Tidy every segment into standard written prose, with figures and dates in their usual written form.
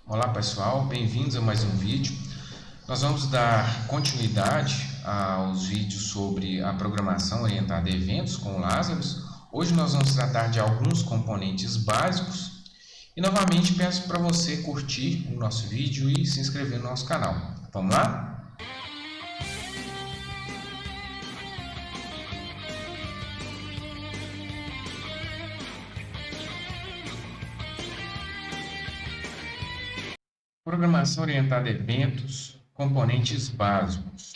Olá pessoal, bem-vindos a mais um vídeo. Nós vamos dar continuidade aos vídeos sobre a programação orientada a eventos com o Lazarus. Hoje nós vamos tratar de alguns componentes básicos e novamente peço para você curtir o nosso vídeo e se inscrever no nosso canal. Vamos lá? Programação orientada a eventos, componentes básicos.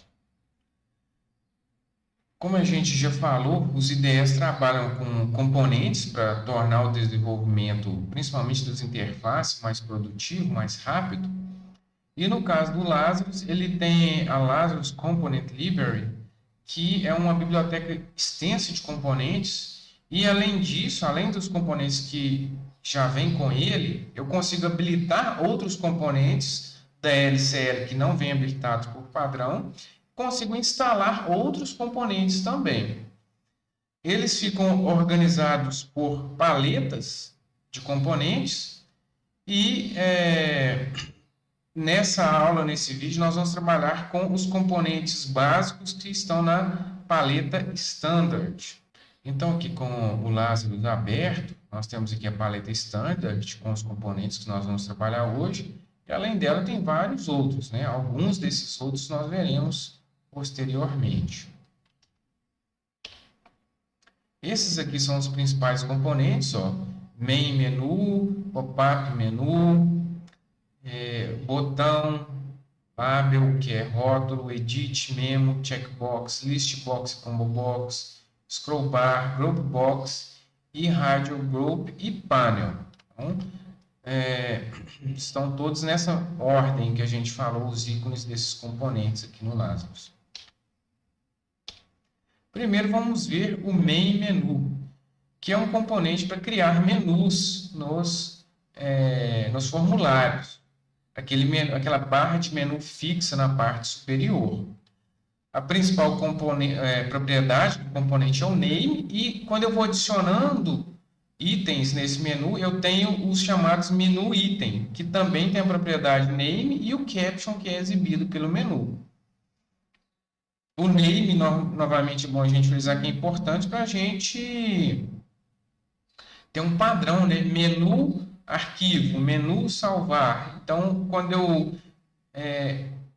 Como a gente já falou, os IDEs trabalham com componentes para tornar o desenvolvimento, principalmente das interfaces, mais produtivo, mais rápido. E no caso do Lazarus, ele tem a Lazarus Component Library, que é uma biblioteca extensa de componentes. E além disso, além dos componentes que já vêm com ele, eu consigo habilitar outros componentes da LCL que não vêm habilitados por padrão. Consigo instalar outros componentes também. Eles ficam organizados por paletas de componentes e nessa aula, nesse vídeo, nós vamos trabalhar com os componentes básicos que estão na paleta Standard. Então, aqui com o Lazarus aberto, nós temos aqui a paleta Standard com os componentes que nós vamos trabalhar hoje. E além dela, tem vários outros, né? Alguns desses outros nós veremos posteriormente. Esses aqui são os principais componentes, ó. Main menu, pop-up menu, botão, label, que é rótulo, edit, memo, checkbox, listbox, combo box, scroll bar, group box e radio group e panel. Então, estão todos nessa ordem que a gente falou, os ícones desses componentes aqui no Lazarus. Primeiro vamos ver o main menu, que é um componente para criar menus nos formulários. Aquela barra de menu fixa na parte superior. A principal propriedade do componente é o name, e quando eu vou adicionando itens nesse menu, eu tenho os chamados menu item, que também tem a propriedade name, e o caption, que é exibido pelo menu. O name, novamente, é bom a gente utilizar, que é importante para a gente ter um padrão, né? Menu arquivo, menu salvar. Então, quando eu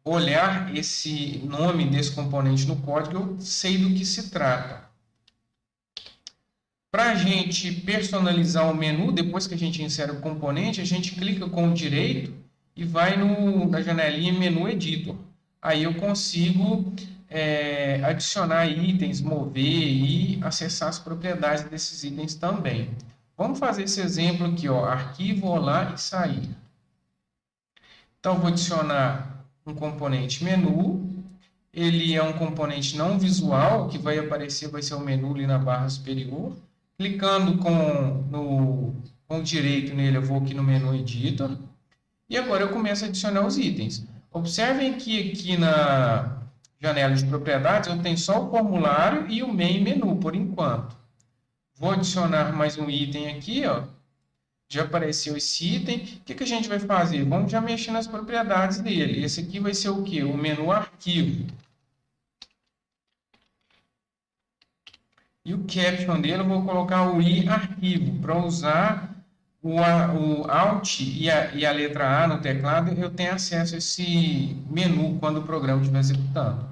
olhar esse nome desse componente no código, eu sei do que se trata. Para a gente personalizar o menu, depois que a gente insere o componente, a gente clica com o direito e vai na janelinha Menu Editor. Aí eu consigo adicionar itens, mover e acessar as propriedades desses itens também. Vamos fazer esse exemplo aqui, ó, arquivo, olá e sair. Então, vou adicionar um componente menu. Ele é um componente não visual, que vai aparecer, vai ser o menu ali na barra superior. Clicando com o direito nele, eu vou aqui no menu Editor. E agora eu começo a adicionar os itens. Observem que aqui na janela de propriedades eu tenho só o formulário e o main menu, por enquanto. Vou adicionar mais um item aqui, ó. Já apareceu esse item. O que a gente vai fazer? Vamos já mexer nas propriedades dele. Esse aqui vai ser o quê? O menu arquivo. E o caption dele eu vou colocar o i arquivo. Para usar o Alt e a letra A no teclado, eu tenho acesso a esse menu quando o programa estiver executando.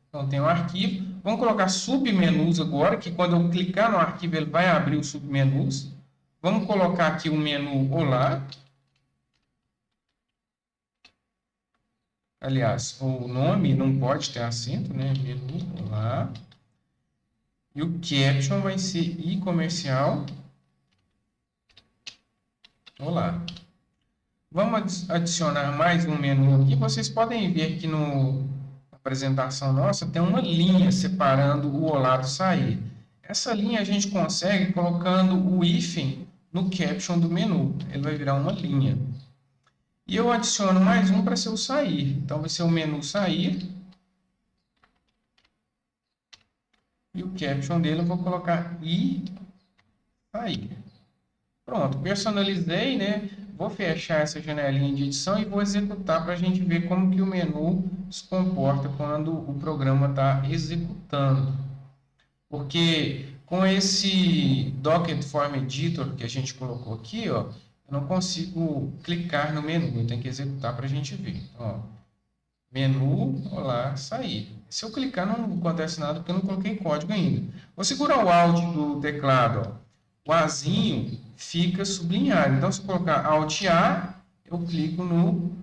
Então, tem o arquivo. Vamos colocar submenus agora, que quando eu clicar no arquivo, ele vai abrir os submenus. Vamos colocar aqui o menu Olá. Aliás, o nome não pode ter acento, né? Menu Olá. E o caption vai ser i comercial. Olá. Vamos adicionar mais um menu aqui. Vocês podem ver que na apresentação nossa tem uma linha separando o olá do sair. Essa linha a gente consegue colocando o hífen no caption do menu. Ele vai virar uma linha. E eu adiciono mais um para ser o sair. Então, vai ser o menu sair. E o caption dele eu vou colocar i sair. Pronto, personalizei, né? Vou fechar essa janelinha de edição e vou executar para a gente ver como que o menu se comporta quando o programa está executando. Porque com esse Document Form Editor que a gente colocou aqui, ó, eu não consigo clicar no menu, eu tenho que executar para a gente ver. Então, ó, menu, olá, sair. Se eu clicar não acontece nada porque eu não coloquei código ainda. Vou segurar o Alt do teclado, ó. O Azinho fica sublinhado. Então, se eu colocar Alt A, eu clico no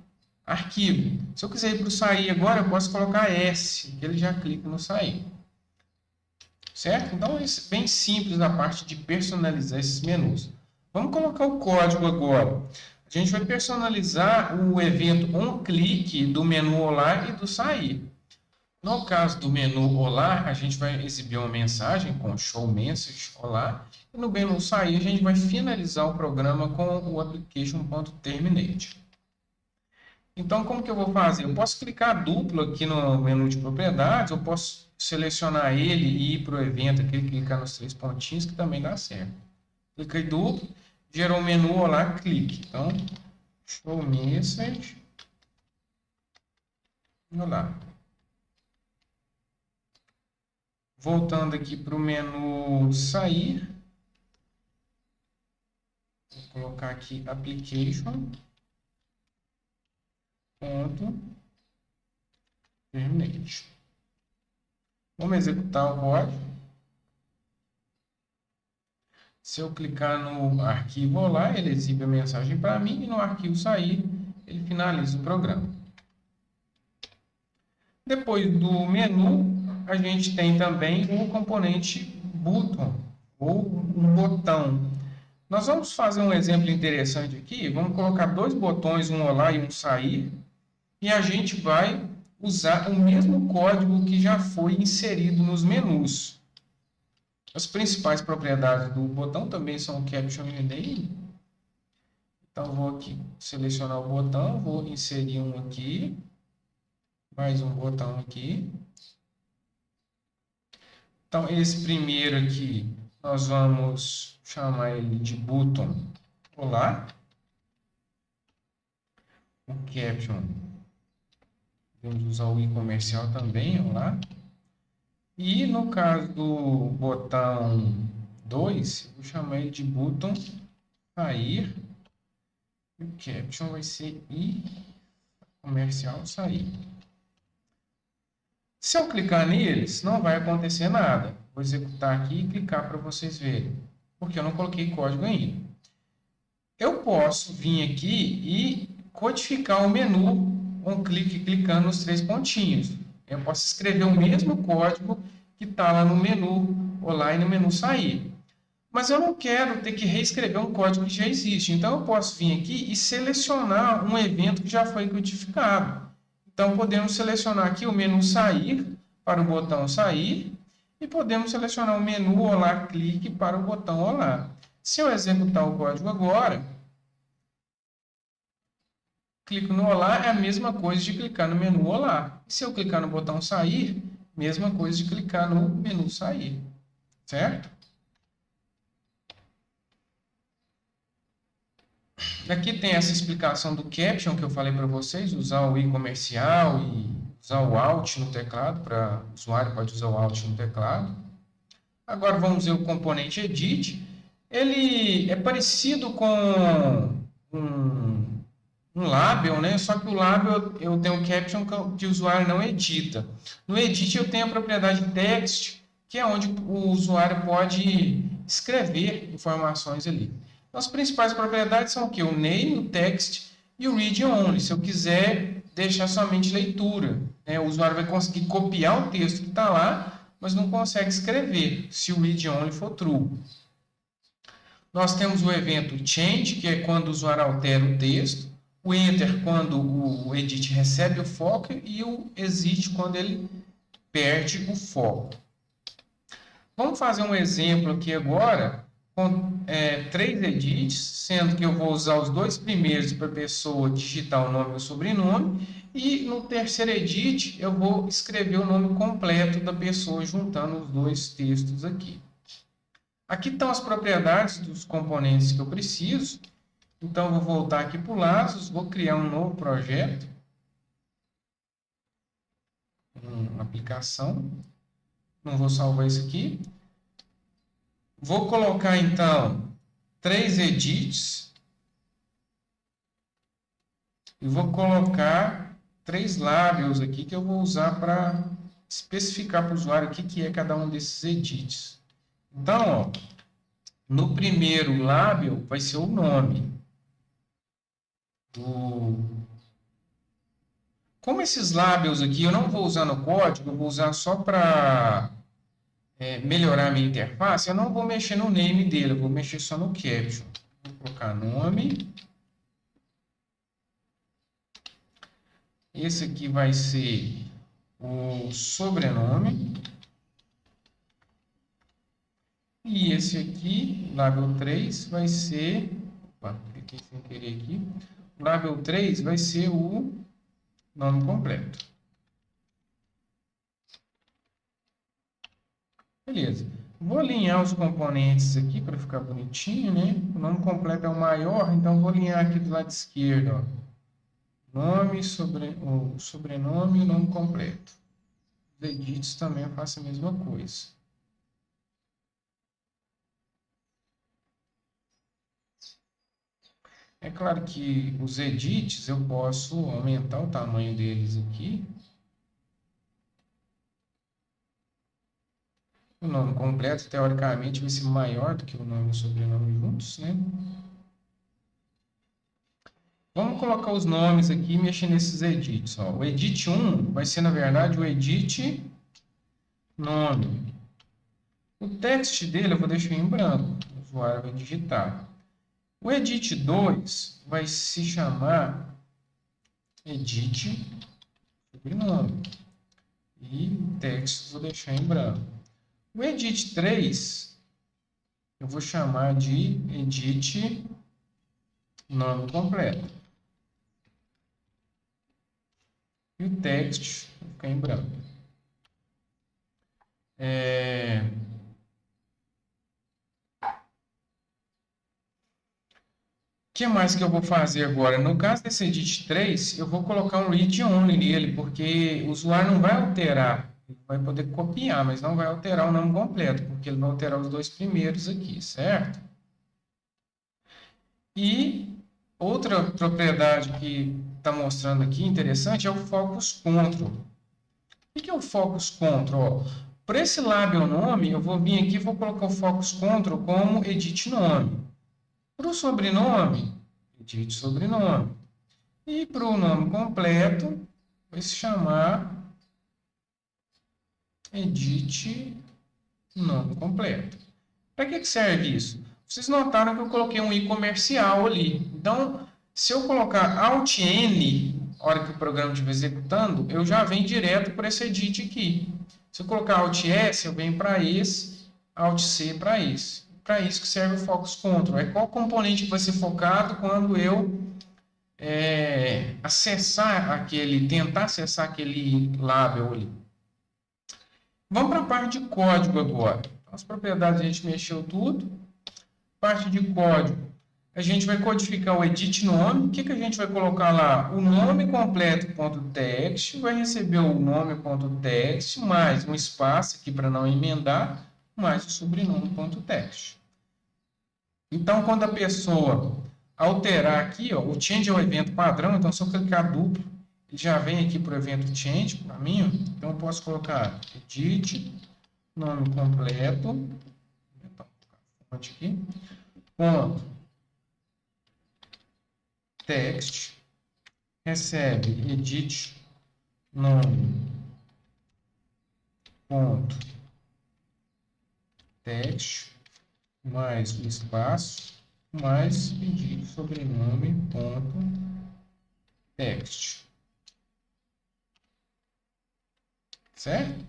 arquivo. Se eu quiser ir para o sair agora, eu posso colocar S, que ele já clica no sair. Certo? Então, é bem simples a parte de personalizar esses menus. Vamos colocar o código agora. A gente vai personalizar o evento onClick do menu Olá e do sair. No caso do menu Olá, a gente vai exibir uma mensagem com Show Message Olá. E no menu sair, a gente vai finalizar o programa com o application.terminate. Então, como que eu vou fazer? Eu posso clicar duplo aqui no menu de propriedades, eu posso selecionar ele e ir para o evento aqui, clicar nos 3 pontinhos, que também dá certo. Cliquei duplo, gerou o menu Olá, clique. Então, Show Message Olá. Voltando aqui para o menu sair, vou colocar aqui Application. Terminate. Vamos executar o código. Se eu clicar no arquivo Olá, ele exibe a mensagem para mim e no arquivo sair, ele finaliza o programa. Depois do menu, a gente tem também o componente button, ou um botão. Nós vamos fazer um exemplo interessante aqui. Vamos colocar 2 botões, um Olá e um sair, e a gente vai usar o mesmo código que já foi inserido nos menus. As principais propriedades do botão também são o Caption e o Name. Então, vou aqui selecionar o botão, vou inserir um aqui, mais um botão aqui. Então, esse primeiro aqui, nós vamos chamar ele de button Olá. O Caption, vamos usar o i comercial também, Olá. E no caso do botão 2, vou chamar ele de button sair. E o Caption vai ser i comercial sair. Se eu clicar neles, não vai acontecer nada. Vou executar aqui e clicar para vocês verem, porque eu não coloquei código ainda. Eu posso vir aqui e codificar o menu com clique clicando nos 3 pontinhos. Eu posso escrever o mesmo código que está lá no menu Olá e no menu sair. Mas eu não quero ter que reescrever um código que já existe. Então, eu posso vir aqui e selecionar um evento que já foi codificado. Então, podemos selecionar aqui o menu sair para o botão sair e podemos selecionar o menu Olá, clique para o botão Olá. Se eu executar o código agora, clico no Olá, é a mesma coisa de clicar no menu Olá. E se eu clicar no botão sair, mesma coisa de clicar no menu sair. Certo? Aqui tem essa explicação do Caption que eu falei para vocês, usar o i comercial e usar o Alt no teclado, para o usuário pode usar o Alt no teclado. Agora vamos ver o componente Edit. Ele é parecido com um label, né? Só que o label eu tenho o Caption que o usuário não edita. No Edit eu tenho a propriedade Text, que é onde o usuário pode escrever informações ali. As principais propriedades são o que? O name, o text e o read only. Se eu quiser deixar somente leitura, né? O usuário vai conseguir copiar o texto que está lá, mas não consegue escrever, se o read only for true. Nós temos o evento change, que é quando o usuário altera o texto, o enter quando o edit recebe o foco e o exit quando ele perde o foco. Vamos fazer um exemplo aqui agora com 3 edits, sendo que eu vou usar os 2 primeiros para a pessoa digitar o nome e o sobrenome, e no terceiro edit eu vou escrever o nome completo da pessoa juntando os 2 textos aqui. Aqui estão as propriedades dos componentes que eu preciso, Então, vou voltar aqui para o Lazos, vou criar um novo projeto, uma aplicação. Não vou salvar isso aqui. Vou colocar, então, 3 edits. E vou colocar 3 labels aqui que eu vou usar para especificar para o usuário o que é cada um desses edits. Então, ó, no primeiro label vai ser o nome. Como esses labels aqui eu não vou usar no código, eu vou usar só para melhorar a minha interface, eu não vou mexer no name dele, eu vou mexer só no caption. Vou colocar nome. Esse aqui vai ser o sobrenome. E esse aqui, label 3, vai ser... Opa, cliquei sem querer aqui. O label 3 vai ser o nome completo. Beleza. Vou alinhar os componentes aqui para ficar bonitinho, né? O nome completo é o maior, então vou alinhar aqui do lado esquerdo, ó. Nome, o sobrenome e o nome completo. Os edits também eu faço a mesma coisa. É claro que os edits eu posso aumentar o tamanho deles aqui. O nome completo, teoricamente, vai ser maior do que o nome e o sobrenome juntos, né? Vamos colocar os nomes aqui e mexer nesses edits. Ó. O edit 1 vai ser, na verdade, o edit nome. O text dele eu vou deixar em branco. O usuário vai digitar. O edit 2 vai se chamar edit sobrenome. E o text eu vou deixar em branco. O edit 3 eu vou chamar de edit nome completo. E o text vai ficar em branco. O que mais que eu vou fazer agora? No caso desse edit 3, eu vou colocar um read only nele, porque o usuário não vai alterar. Ele vai poder copiar, mas não vai alterar o nome completo, porque ele vai alterar os 2 primeiros aqui, certo? E outra propriedade que está mostrando aqui, interessante, é o focus control. O que é o focus control? Para esse label nome, eu vou vir aqui e vou colocar o focus control como edit nome. Para o sobrenome, edit sobrenome. E para o nome completo, vai se chamar edit nome completo. Para que serve isso? Vocês notaram que eu coloquei um i comercial ali. Então, se eu colocar Alt N, na hora que o programa estiver executando, eu já venho direto para esse edit aqui. Se eu colocar Alt S, eu venho para esse, Alt C para esse. Para isso que serve o Focus Control. É qual componente que vai ser focado quando eu tentar acessar aquele label ali. Vamos para a parte de código agora. Então, as propriedades a gente mexeu tudo. Parte de código, a gente vai codificar o edit nome. O que a gente vai colocar lá? O nome completo.text vai receber o nome.text mais um espaço aqui para não emendar, mais o sobrenome.text. Então, quando a pessoa alterar aqui, ó, o change é o evento padrão, então se eu clicar duplo, ele já vem aqui para o evento change, para mim, ó. Então eu posso colocar edit, nome completo, fonte aqui, ponto, text, recebe edit, nome, ponto, text, mais o espaço, mais edit sobrenome, ponto, text. Certo?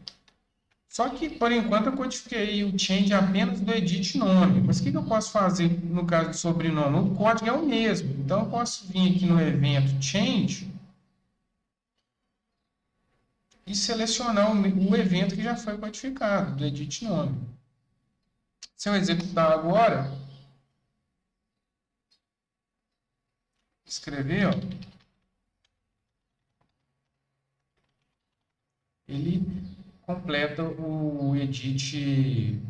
Só que, por enquanto, eu codifiquei o change apenas do edit nome. Mas o que eu posso fazer no caso do sobrenome? O código é o mesmo. Então, eu posso vir aqui no evento change e selecionar o evento que já foi codificado, do edit nome. Se eu executar agora, escrever, ó, ele completa o edit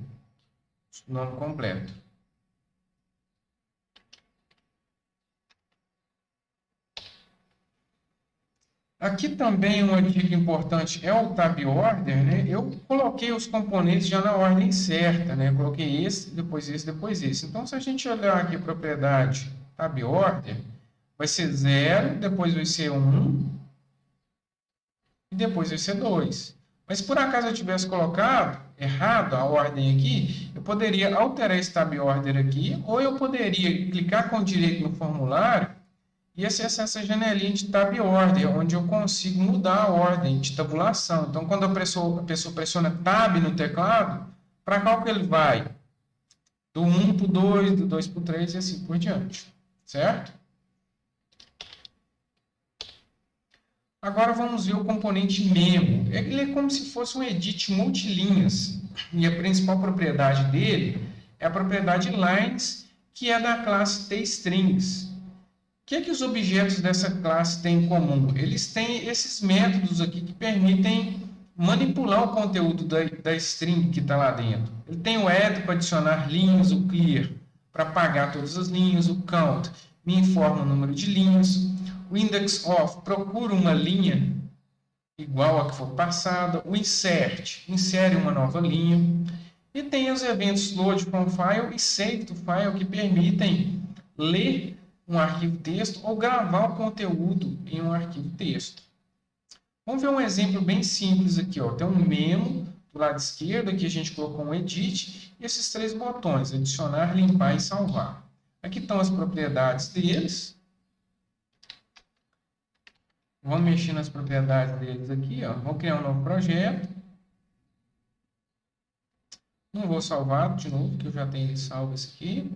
nome completo. Aqui também uma dica importante é o tab order, né? Eu coloquei os componentes já na ordem certa, né? Coloquei esse, depois esse, depois esse. Então, se a gente olhar aqui a propriedade tab order, vai ser 0, depois vai ser 1 e depois vai ser 2. Mas se por acaso eu tivesse colocado errado a ordem aqui, eu poderia alterar esse tab order aqui, ou eu poderia clicar com direito no formulário e acessar essa janelinha de tab order, onde eu consigo mudar a ordem de tabulação. Então, quando a pessoa pressiona tab no teclado, para qual que ele vai? Do 1 para o 2, do 2 para o 3 e assim por diante. Certo? Agora vamos ver o componente memo. Ele é como se fosse um edit multilinhas. E a principal propriedade dele é a propriedade lines, que é da classe tstrings. O que é que os objetos dessa classe têm em comum? Eles têm esses métodos aqui que permitem manipular o conteúdo da string que está lá dentro. Ele tem o add para adicionar linhas, o clear para apagar todas as linhas, o count me informa o número de linhas, o index of procura uma linha igual a que for passada, o insert insere uma nova linha, e tem os eventos load from file e save to file que permitem ler um arquivo texto ou gravar o conteúdo em um arquivo texto. Vamos ver um exemplo bem simples aqui, ó. Tem um memo do lado esquerdo, aqui a gente colocou um edit e esses três botões, adicionar, limpar e salvar. Aqui estão as propriedades deles. Vamos mexer nas propriedades deles aqui, ó. Vou criar um novo projeto. Não vou salvar de novo, porque eu já tenho salvo esse aqui.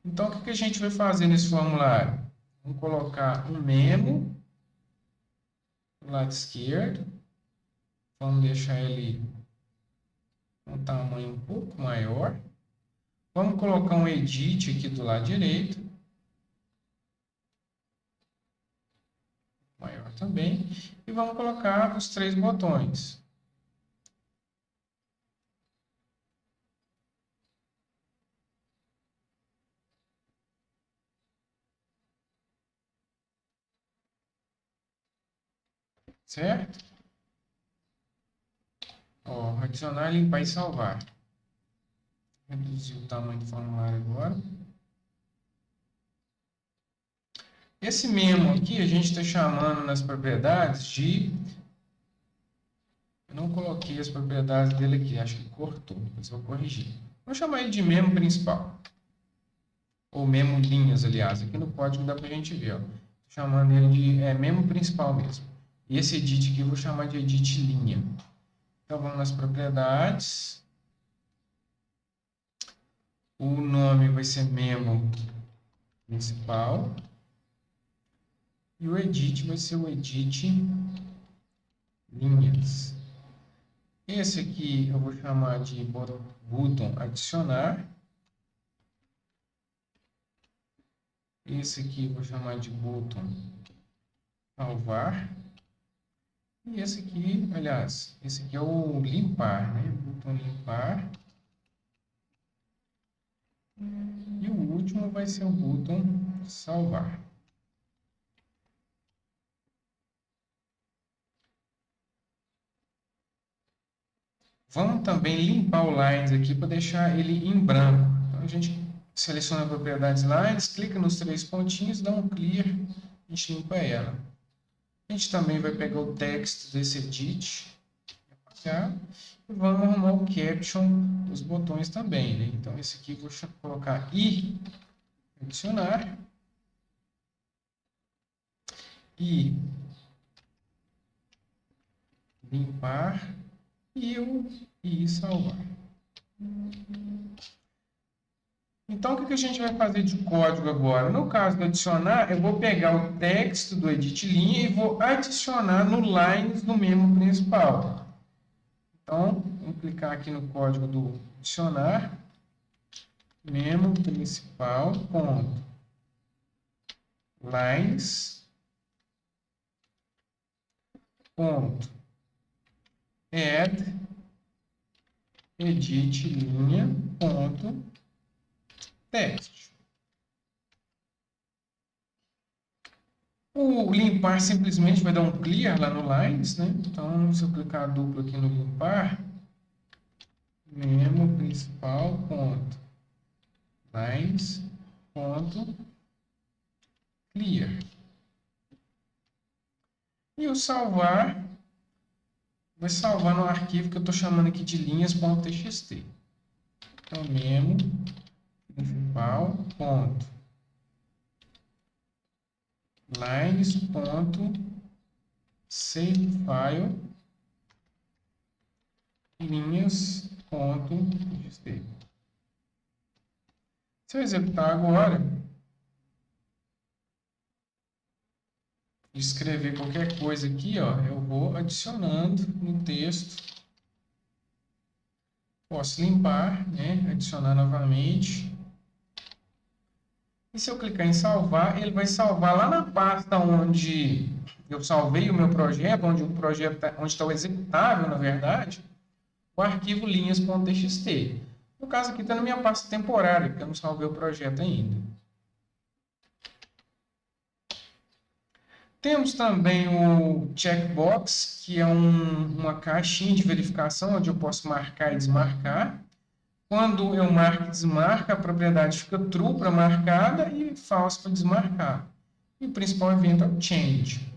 Então, o que a gente vai fazer nesse formulário? Vamos colocar um memo do lado esquerdo. Vamos deixar ele com um tamanho um pouco maior. Vamos colocar um edit aqui do lado direito. Maior também. E vamos colocar os três botões. Certo? Ó, adicionar, limpar e salvar. Reduzir o tamanho do formulário agora. Esse memo aqui a gente está chamando nas propriedades de... Eu não coloquei as propriedades dele aqui, acho que cortou, mas vou corrigir. Vou chamar ele de memo principal. Ou memo linhas, aliás. Aqui no código dá para a gente ver. Estou chamando ele de memo principal mesmo. E esse edit aqui eu vou chamar de edit linha. Então vamos nas propriedades. O nome vai ser memo principal. E o edit vai ser o edit linhas. Esse aqui eu vou chamar de botão adicionar. Esse aqui eu vou chamar de botão salvar. E esse aqui, aliás, esse aqui é o limpar, né? Botão limpar. E o último vai ser o botão salvar. Vamos também limpar o lines aqui para deixar ele em branco. Então, a gente seleciona propriedades lines, clica nos três pontinhos, dá um clear, a gente limpa ela. A gente também vai pegar o texto desse edit, apagar, e vamos arrumar o caption dos botões também, né? Então, esse aqui eu vou colocar i, adicionar, e limpar, e salvar. Então, o que a gente vai fazer de código agora? No caso do adicionar, eu vou pegar o texto do edit linha e vou adicionar no lines do memo principal. Então, vamos clicar aqui no código do adicionar, memo principal, ponto. lines, ponto, add, edit linha, ponto, text. O limpar simplesmente vai dar um clear lá no lines, né? Então, se eu clicar duplo aqui no limpar, memo principal, ponto, lines, ponto, clear. E o salvar, vai salvar no arquivo que eu estou chamando aqui de linhas.txt. Então, memo principal, ponto, lines, ponto, save file, linhas.txt. Se eu executar agora, escrever qualquer coisa aqui, ó, eu vou adicionando no texto. Posso limpar, né? Adicionar novamente. E se eu clicar em salvar, ele vai salvar lá na pasta onde eu salvei o meu projeto, onde o projeto onde está o executável, na verdade, o arquivo linhas.txt. No caso aqui está na minha pasta temporária, porque eu não salvei o projeto ainda. Temos também o checkbox, que é uma caixinha de verificação onde eu posso marcar e desmarcar. Quando eu marco e desmarco, a propriedade fica true para marcada e false para desmarcar. E o principal evento é o change.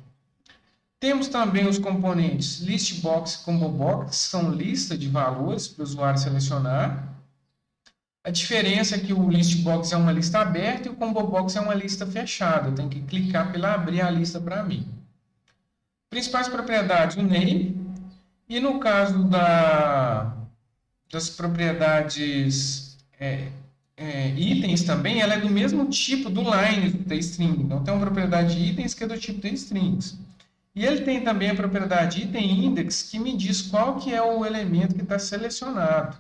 Temos também os componentes listbox e combobox, que são lista de valores para o usuário selecionar. A diferença é que o listbox é uma lista aberta e o combobox é uma lista fechada. Eu tenho que clicar para ele abrir a lista para mim. Principais propriedades, o name. E no caso das propriedades itens também, ela é do mesmo tipo do line do TString. Então, tem uma propriedade de itens que é do tipo TStrings. E ele tem também a propriedade item index, que me diz qual que é o elemento que está selecionado.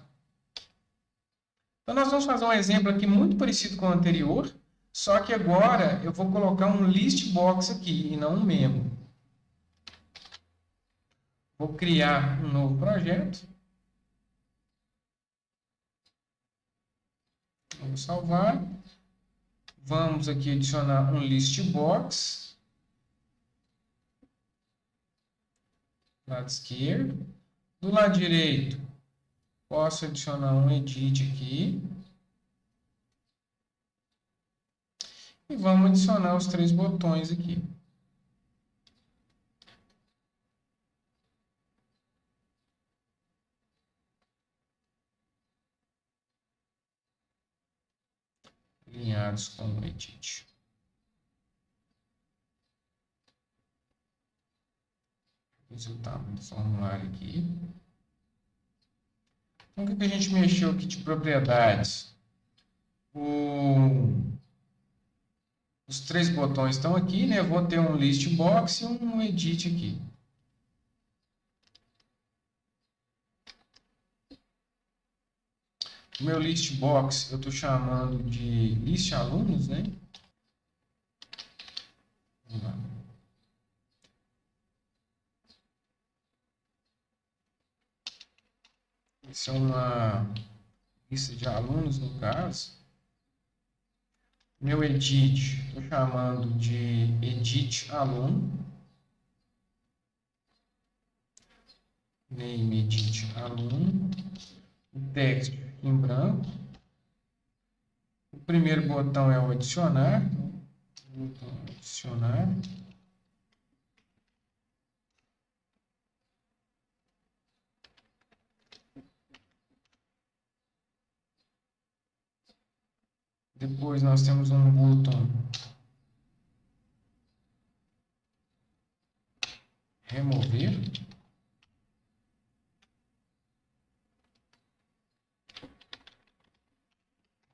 Então, nós vamos fazer um exemplo aqui muito parecido com o anterior, só que agora eu vou colocar um list box aqui e não um memo. Vou criar um novo projeto. Vamos salvar. Vamos aqui adicionar um list box. Lado esquerdo. Do lado direito, posso adicionar um edit aqui. E vamos adicionar os 3 botões aqui. Alinhados com o edit. Resultado do formulário aqui. Então, o que a gente mexeu aqui de propriedades? Os 3 botões estão aqui, né? Eu vou ter um list box e um edit aqui. O meu list box eu estou chamando de list alunos, né? Vamos lá. Isso é uma lista de alunos, no caso. Meu edit, estou chamando de edit aluno. Name edit aluno. O texto em branco. O primeiro botão é o adicionar. Botão adicionar. Depois nós temos um botão remover.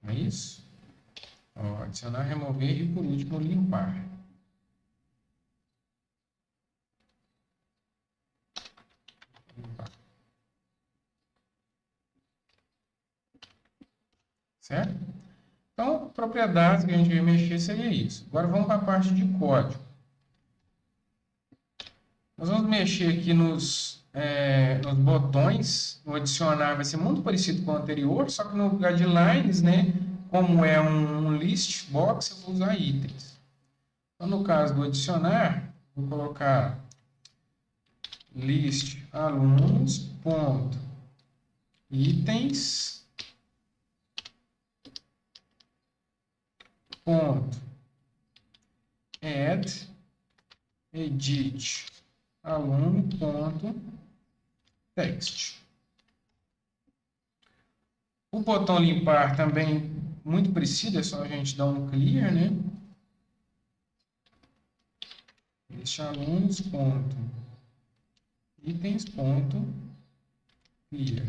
É isso. Ó, adicionar, remover e por último limpar. Limpar. Certo? Então, propriedades que a gente vai mexer seria isso. Agora vamos para a parte de código. Nós vamos mexer aqui nos botões. O adicionar vai ser muito parecido com o anterior, só que no lugar de lines, né, como é um list box, eu vou usar itens. Então, no caso do adicionar, vou colocar list alunos ponto itens ponto add edit aluno ponto text. O botão limpar também muito parecido, é só a gente dar um clear, né? List alunos ponto itens ponto clear.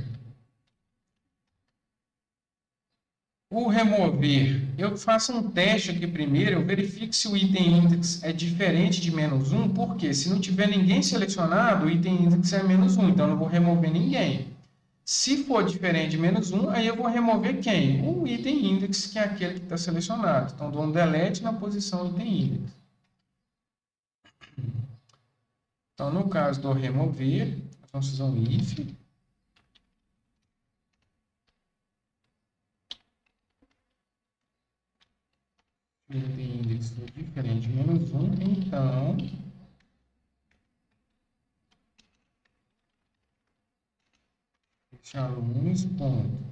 O remover, eu faço um teste aqui primeiro, eu verifico se o item index é diferente de -1, porque se não tiver ninguém selecionado, o item index é -1, então eu não vou remover ninguém. Se for diferente de -1, aí eu vou remover quem? O item index, que é aquele que está selecionado. Então, dou um delete na posição item index. Então, no caso do remover, vamos fazer um if. O item index for diferente de -1, então alunos ponto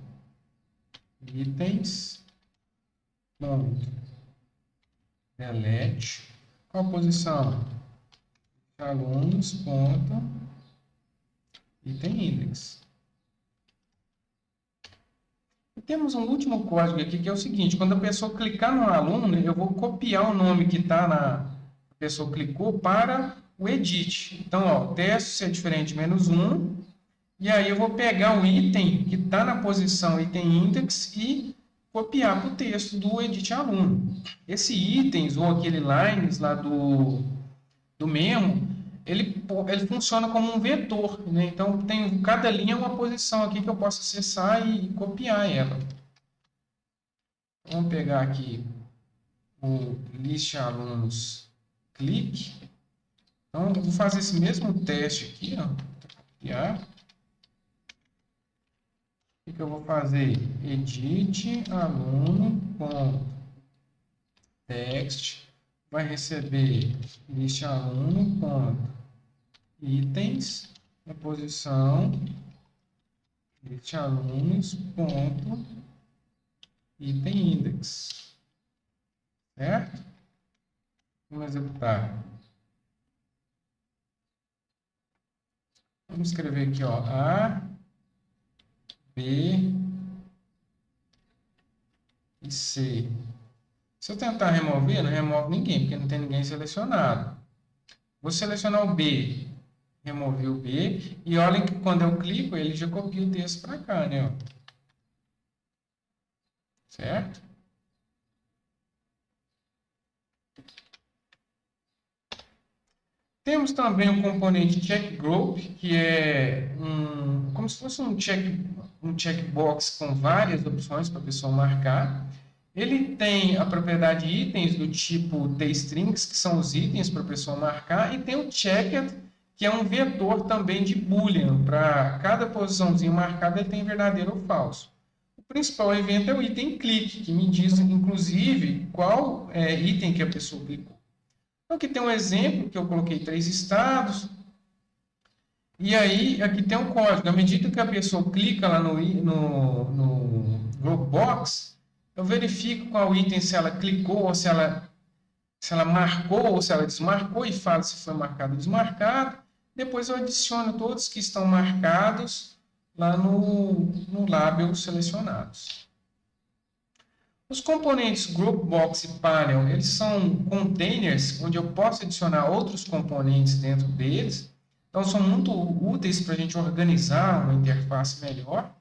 itens ponto delete. Qual a posição? Alunos ponto item index. E temos um último código aqui que é o seguinte: quando a pessoa clicar no aluno, eu vou copiar o nome que está na a pessoa clicou para o edit. Então, ó, teste se é diferente de -1. E aí eu vou pegar o item que está na posição item index e copiar para o texto do edit aluno. Esse itens ou aquele lines lá do memo, ele funciona como um vetor, né? Então, tem cada linha uma posição aqui que eu posso acessar e copiar ela. Vamos pegar aqui o list alunos clique. Então, eu vou fazer esse mesmo teste aqui, ó, copiar. O que eu vou fazer? Edit aluno com text vai receber list aluno com itens na posição list alunos ponto item index, certo? Vamos executar. Vamos escrever aqui, ó, A, B e C. Se eu tentar remover, não remove ninguém, porque não tem ninguém selecionado. Vou selecionar o B, remover o B, e olhem que quando eu clico, ele já copia o texto para cá, né? Certo? Temos também o componente checkGroup, que é como se fosse um checkbox com várias opções para a pessoa marcar. Ele tem a propriedade itens do tipo tstrings, que são os itens para a pessoa marcar, e tem o checked, que é um vetor também de boolean. Para cada posiçãozinha marcada, ele tem verdadeiro ou falso. O principal evento é o item clique, que me diz, inclusive, qual item que a pessoa clicou. Então, aqui tem um exemplo que eu coloquei 3 estados. E aí, aqui tem um código. À medida que a pessoa clica lá no Dropbox, eu verifico qual item, se ela clicou, ou se ela marcou, ou se ela desmarcou, e falo se foi marcado ou desmarcado. Depois eu adiciono todos que estão marcados lá no label selecionados. Os componentes Groupbox e Panel, eles são containers onde eu posso adicionar outros componentes dentro deles. Então, são muito úteis para a gente organizar uma interface melhor.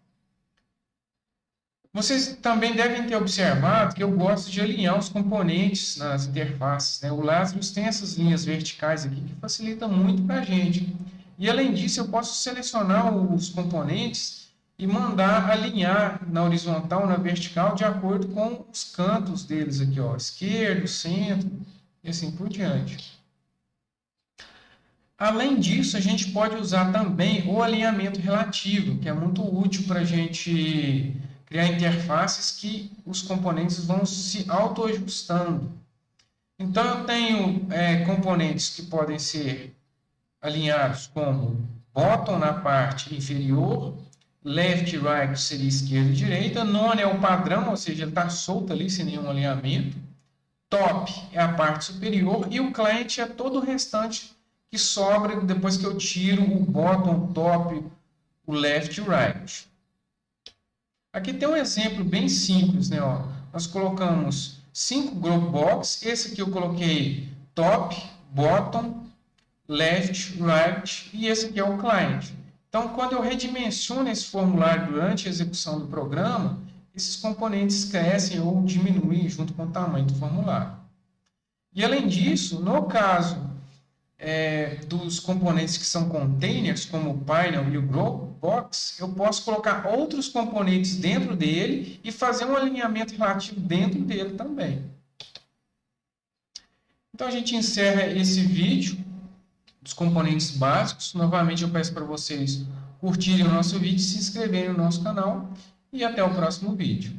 Vocês também devem ter observado que eu gosto de alinhar os componentes nas interfaces, né? O Lazarus tem essas linhas verticais aqui que facilitam muito para a gente. E, além disso, eu posso selecionar os componentes e mandar alinhar na horizontal, na vertical, de acordo com os cantos deles aqui, ó, esquerdo, centro e assim por diante. Além disso, a gente pode usar também o alinhamento relativo, que é muito útil para a gente criar interfaces que os componentes vão se autoajustando. Então, eu tenho componentes que podem ser alinhados como bottom na parte inferior, left e right seria esquerda e direita, none é o padrão, ou seja, ele está solto ali sem nenhum alinhamento, top é a parte superior e o client é todo o restante que sobra depois que eu tiro o bottom, o top, o left e o right. Aqui tem um exemplo bem simples, né? Ó, nós colocamos 5 group box, esse aqui eu coloquei top, bottom, left, right, e esse aqui é o client. Então, quando eu redimensiono esse formulário durante a execução do programa, esses componentes crescem ou diminuem junto com o tamanho do formulário. E, além disso, no caso dos componentes que são containers, como o painel e o group box, eu posso colocar outros componentes dentro dele e fazer um alinhamento relativo dentro dele também. Então, a gente encerra esse vídeo dos componentes básicos. Novamente, eu peço para vocês curtirem o nosso vídeo, se inscreverem no nosso canal e até o próximo vídeo.